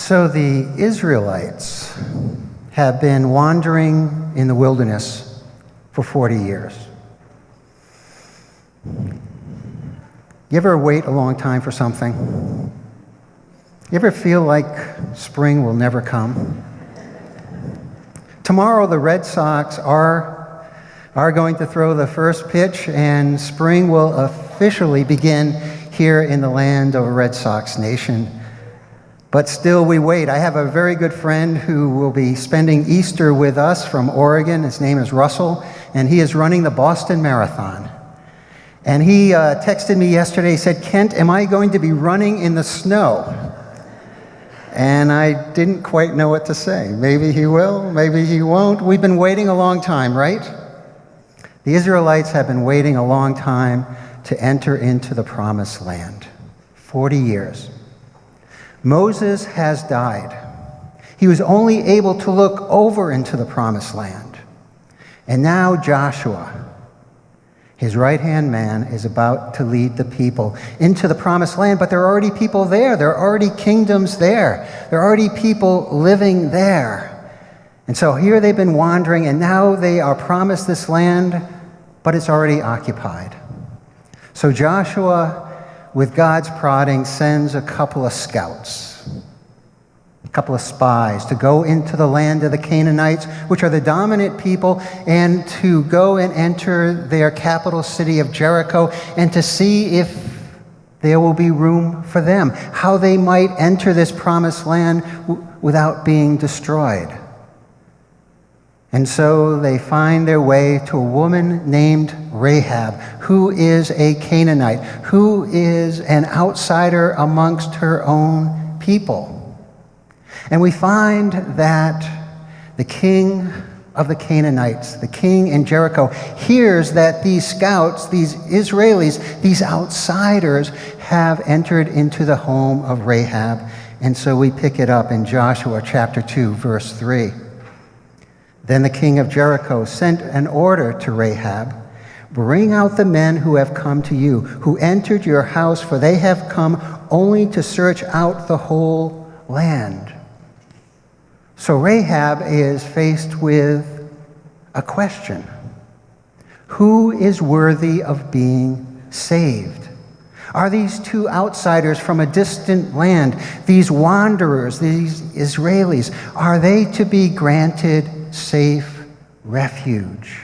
So the Israelites have been wandering in the wilderness for 40 years. You ever wait a long time for something? You ever feel like spring will never come? Tomorrow the Red Sox are going to throw the first pitch, and spring will officially begin here in the land of Red Sox Nation. But still we wait. I have a very good friend who will be spending Easter with us from Oregon. His name is Russell, and he is running the Boston Marathon. And he texted me yesterday. He said, "Kent, am I going to be running in the snow?" And I didn't quite know what to say. Maybe he will, maybe he won't. We've been waiting a long time, right? The Israelites have been waiting a long time to enter into the promised land. 40 years. Moses has died. He was only able to look over into the promised land. And now Joshua, his right-hand man, is about to lead the people into the promised land, but there are already people there. There are already kingdoms there. There are already people living there. And so here they've been wandering, and now they are promised this land, but it's already occupied. So Joshua, with God's prodding, sends a couple of scouts, a couple of spies, to go into the land of the Canaanites, which are the dominant people, and to go and enter their capital city of Jericho, and to see if there will be room for them, how they might enter this promised land without being destroyed. And so they find their way to a woman named Rahab, who is a Canaanite, who is an outsider amongst her own people. And we find that the king of the Canaanites, the king in Jericho, hears that these scouts, these Israelis, these outsiders have entered into the home of Rahab. And so we pick it up in Joshua chapter 2, verse 3. Then the king of Jericho sent an order to Rahab, "Bring out the men who have come to you, who entered your house, for they have come only to search out the whole land." So Rahab is faced with a question. Who is worthy of being saved? Are these two outsiders from a distant land, these wanderers, these Israelis, are they to be granted safe refuge?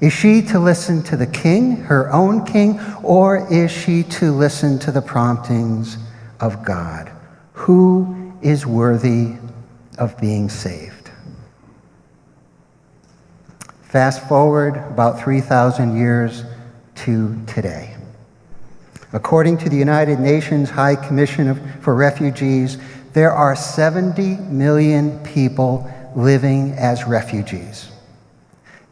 Is she to listen to the king, her own king, or is she to listen to the promptings of God? Who is worthy of being saved? Fast forward about 3,000 years to today. According to the United Nations High Commission for Refugees, there are 70 million people living as refugees.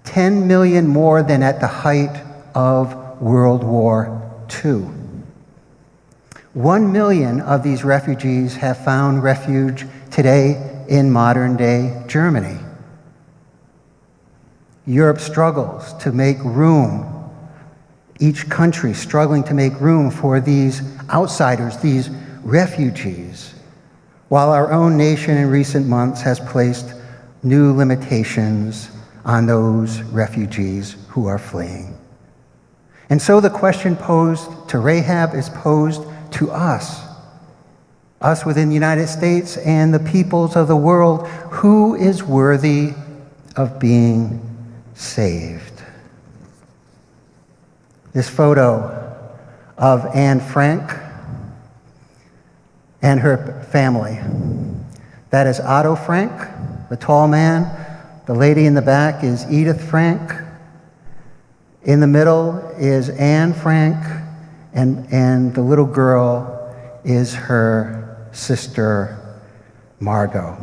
10 million more than at the height of World War II. 1 million of these refugees have found refuge today in modern-day Germany. Europe struggles to make room, each country struggling to make room for these outsiders, these refugees, while our own nation in recent months has placed new limitations on those refugees who are fleeing. And so the question posed to Rahab is posed to us within the United States and the peoples of the world. Who is worthy of being saved? This photo of Anne Frank and her family. That is Otto Frank, the tall man. The lady in the back is Edith Frank. In the middle is Anne Frank, and the little girl is her sister, Margot.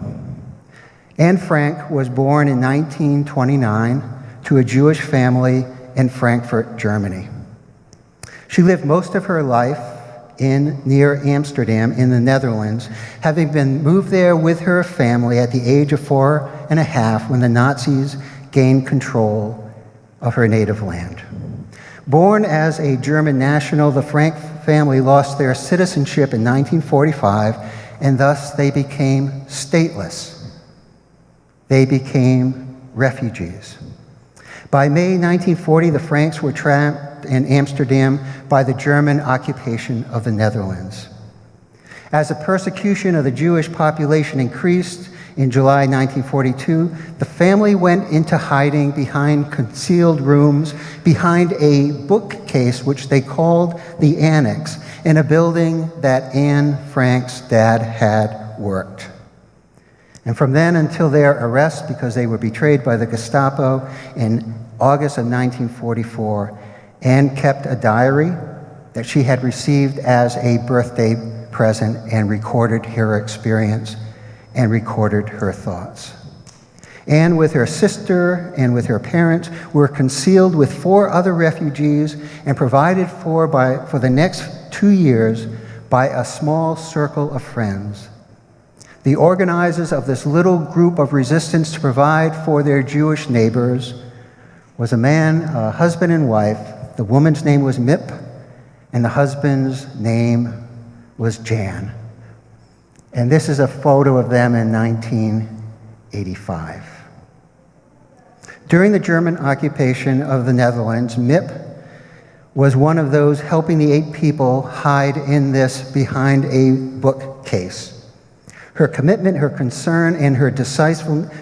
Anne Frank was born in 1929 to a Jewish family in Frankfurt, Germany. She lived most of her life near Amsterdam in the Netherlands, having been moved there with her family at the age of 4.5 when the Nazis gained control of her native land. Born as a German national, the Frank family lost their citizenship in 1945 and thus they became stateless. They became refugees. By May 1940, the Franks were trapped in Amsterdam by the German occupation of the Netherlands. As the persecution of the Jewish population increased in July 1942, the family went into hiding behind concealed rooms, behind a bookcase which they called the Annex, in a building that Anne Frank's dad had worked. And from then until their arrest, because they were betrayed by the Gestapo in August of 1944, Anne kept a diary that she had received as a birthday present and recorded her experience and recorded her thoughts. Anne, with her sister and with her parents, were concealed with 4 other refugees and provided for the next 2 years by a small circle of friends. The organizers of this little group of resistance to provide for their Jewish neighbors was a husband and wife. The woman's name was Mip, and the husband's name was Jan. And this is a photo of them in 1985. During the German occupation of the Netherlands, Mip was one of those helping the 8 people hide in this behind a bookcase. Her commitment, her concern, and her decisiveness,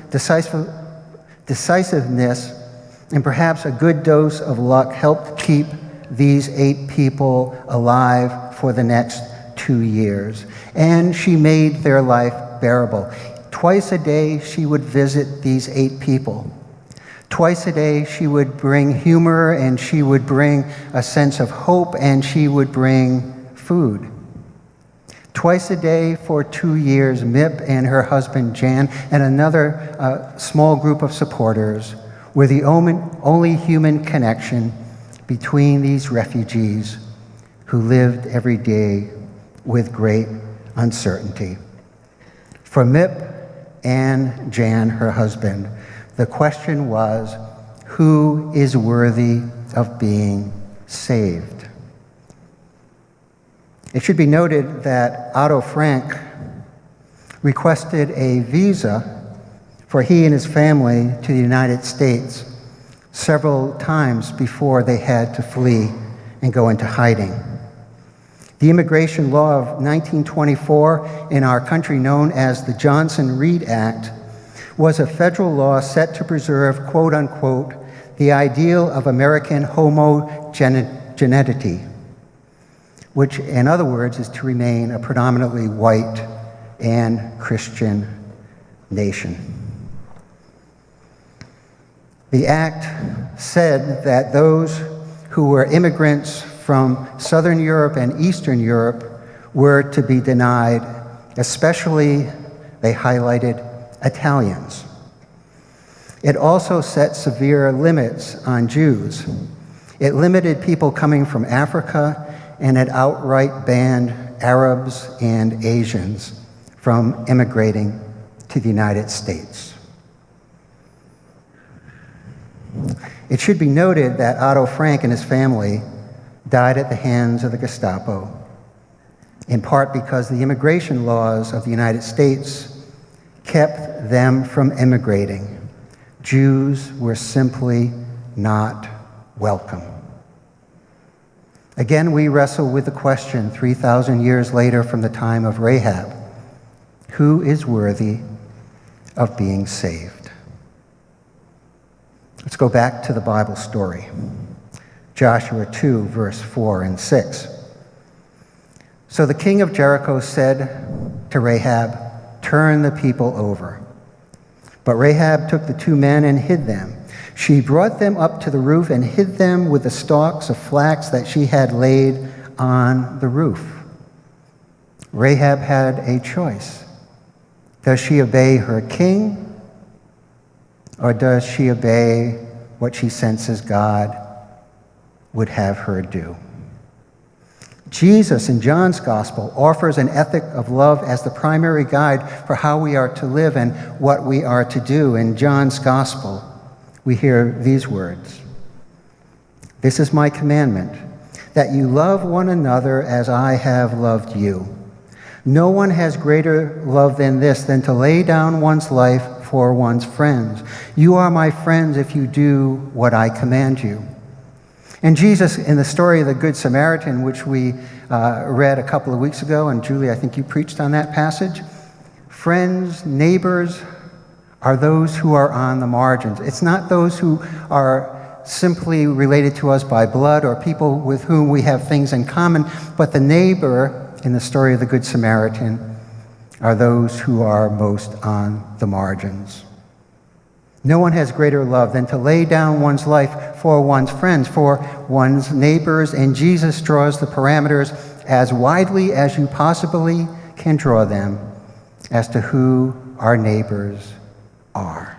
and perhaps a good dose of luck, helped keep these 8 people alive for the next 2 years. And she made their life bearable. Twice a day, she would visit these 8 people. Twice a day, she would bring humor, and she would bring a sense of hope, and she would bring food. Twice a day for 2 years, Mip and her husband Jan and another small group of supporters were the only human connection between these refugees who lived every day with great uncertainty. For Mip and Jan, her husband, the question was, who is worthy of being saved? It should be noted that Otto Frank requested a visa for he and his family to the United States several times before they had to flee and go into hiding. The immigration law of 1924 in our country, known as the Johnson-Reed Act, was a federal law set to preserve, quote unquote, the ideal of American homogeneity, which in other words is to remain a predominantly white and Christian nation. The act said that those who were immigrants from Southern Europe and Eastern Europe were to be denied, especially, they highlighted, Italians. It also set severe limits on Jews. It limited people coming from Africa, and it outright banned Arabs and Asians from immigrating to the United States. It should be noted that Otto Frank and his family died at the hands of the Gestapo, in part because the immigration laws of the United States kept them from immigrating. Jews were simply not welcome. Again, we wrestle with the question 3,000 years later from the time of Rahab, who is worthy of being saved? Let's go back to the Bible story. Joshua 2, verse 4 and 6. So the king of Jericho said to Rahab, "Turn the people over." But Rahab took the 2 men and hid them. She brought them up to the roof and hid them with the stalks of flax that she had laid on the roof. Rahab had a choice. Does she obey her king, or does she obey what she senses God would have her do? Jesus in John's Gospel offers an ethic of love as the primary guide for how we are to live and what we are to do. In John's Gospel, we hear these words, "This is my commandment, that you love one another as I have loved you. No one has greater love than this, than to lay down one's life for one's friends. You are my friends if you do what I command you. And Jesus, in the story of the Good Samaritan, which we read a couple of weeks ago, and Julie, I think you preached on that passage, friends, neighbors are those who are on the margins. It's not those who are simply related to us by blood or people with whom we have things in common, but the neighbor in the story of the Good Samaritan are those who are most on the margins. No one has greater love than to lay down one's life for one's friends, for one's neighbors, and Jesus draws the parameters as widely as you possibly can draw them as to who our neighbors are.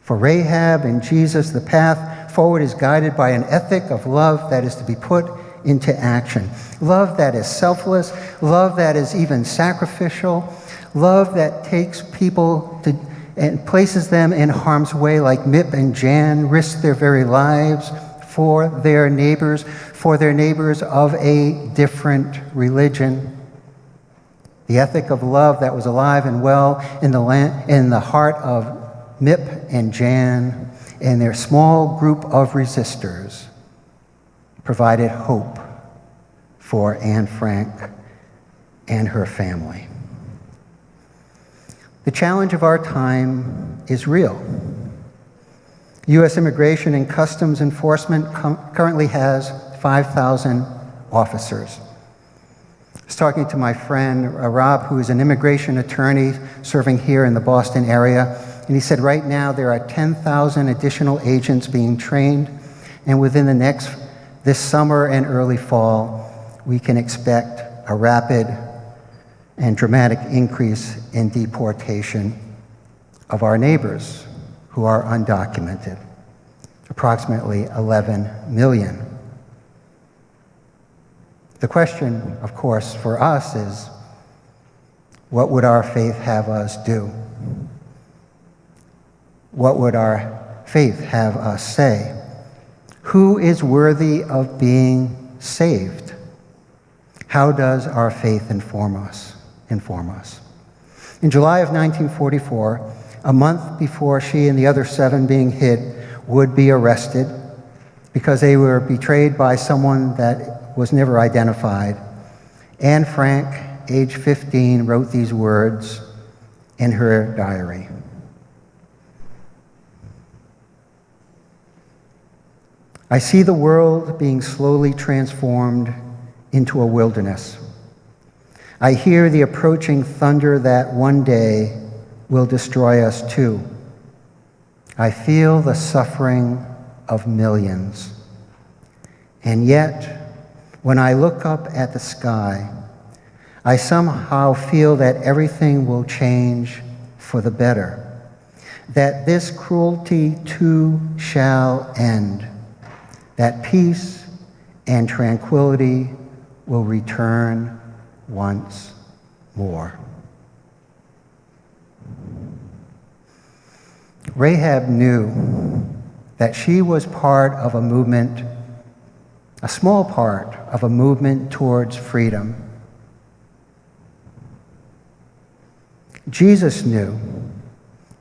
For Rahab and Jesus, the path forward is guided by an ethic of love that is to be put into action. Love that is selfless, love that is even sacrificial, love that takes people to and places them in harm's way, like Mip and Jan risked their very lives for their neighbors of a different religion. The ethic of love that was alive and well in the heart of Mip and Jan and their small group of resistors provided hope for Anne Frank and her family. The challenge of our time is real. U.S. Immigration and Customs Enforcement currently has 5,000 officers. I was talking to my friend Rob, who is an immigration attorney serving here in the Boston area, and he said right now there are 10,000 additional agents being trained, and within this summer and early fall, we can expect a rapid and dramatic increase in deportation of our neighbors who are undocumented, approximately 11 million. The question, of course, for us is, what would our faith have us do? What would our faith have us say? Who is worthy of being saved? How does our faith inform us? In July of 1944, a month before she and the other 7 being hit would be arrested because they were betrayed by someone that was never identified, Anne Frank, age 15, wrote these words in her diary. I see the world being slowly transformed into a wilderness. I hear the approaching thunder that one day will destroy us too. I feel the suffering of millions. And yet, when I look up at the sky, I somehow feel that everything will change for the better, that this cruelty too shall end, that peace and tranquility will return once more. Rahab knew that she was part of a movement, a small part of a movement towards freedom. Jesus knew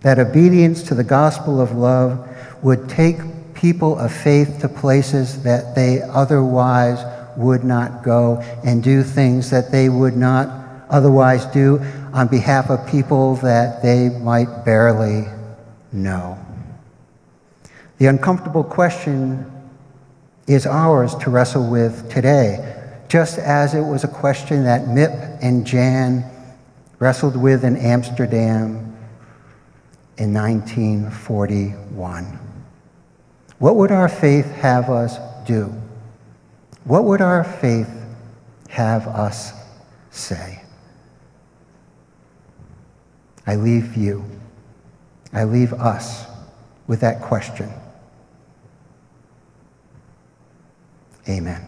that obedience to the gospel of love would take people of faith to places that they otherwise would not go, and do things that they would not otherwise do on behalf of people that they might barely know. The uncomfortable question is ours to wrestle with today, just as it was a question that Mip and Jan wrestled with in Amsterdam in 1941. What would our faith have us do? What would our faith have us say? I leave us with that question. Amen.